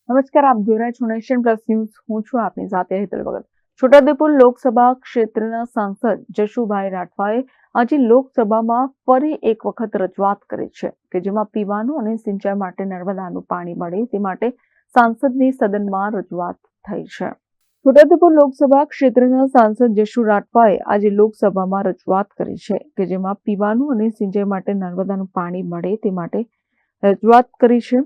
નમસ્કાર, આપ જોઈ રહ્યા છો નેશન પ્લસ ન્યૂઝ. હું છું આપની સાથે હેતલ ભગત. છોટાઉદેપુર લોકસભા ક્ષેત્રના સાંસદ જશુભાઈ રાઠવાએ આજે લોકસભામાં ફરી એક વખત રજૂઆત કરી છે કે જેમાં પીવાનું અને સિંચાઈ માટે નર્મદાનું પાણી મળે તે માટે સાંસદની સદનમાં રજૂઆત થઈ છે. છોટાઉદેપુર લોકસભા ક્ષેત્રના સાંસદ જશુ રાઠવાએ આજે લોકસભામાં રજૂઆત કરી છે કે જેમાં પીવાનું અને સિંચાઈ માટે નર્મદાનું પાણી મળે તે માટે રજૂઆત કરી છે.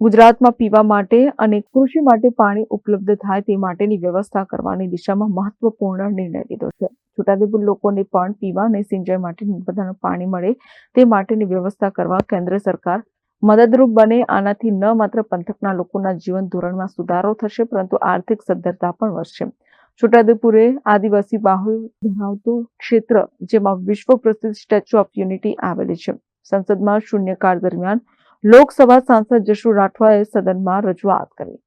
ગુજરાતમાં પીવા માટે અને કૃષિ માટે પાણી ઉપલબ્ધ થાય તે માટેની વ્યવસ્થા કરવાની દિશામાં મહત્વપૂર્ણ નિર્ણય લીધો છે. છોટાઉદેપુર લોકોને પણ પીવા અને સિંચાઈ માટે નર્મદાનું પાણી મળે તે માટેની વ્યવસ્થા કરવા કેન્દ્ર સરકાર મદદરૂપ બને. આનાથી ન માત્ર પંથકના લોકોના જીવન ધોરણમાં સુધારો થશે પરંતુ આર્થિક સદ્ધરતા પણ વધશે. છોટાઉદેપુરે આદિવાસી બાહુલ ધરાવતું ક્ષેત્ર જેમાં વિશ્વ પ્રસિદ્ધ સ્ટેચ્યુ ઓફ યુનિટી આવેલી છે. સંસદમાં શૂન્યકાળ દરમિયાન લોકસભા સાંસદ જશુ રાઠવાએ સદનમાં રજૂઆત કરી.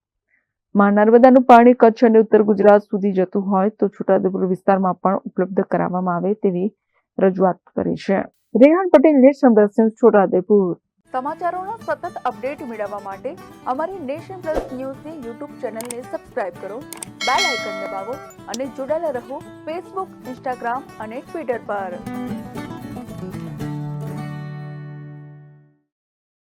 નર્મદાનું પાણી કચ્છ અને ઉત્તર ગુજરાત સુધી જતું હોય તો છોટાઉદેપુર વિસ્તારમાં પણ ઉપલબ્ધ કરાવવામાં આવે તેવી રજૂઆત કરી છે. Rehan Patel, nation plus news, Chhota Udepur. સમાચારોના સતત અપડેટ મેળવવા માટે અમારી નેશન પ્લસ ન્યૂઝની યુટ્યુબ ચેનલને સબસ્ક્રાઇબ કરો, બેલ આઇકન દબાવો અને જોડાયેલા રહો ફેસબુક, ઇન્સ્ટાગ્રામ અને ટ્વિટર પર.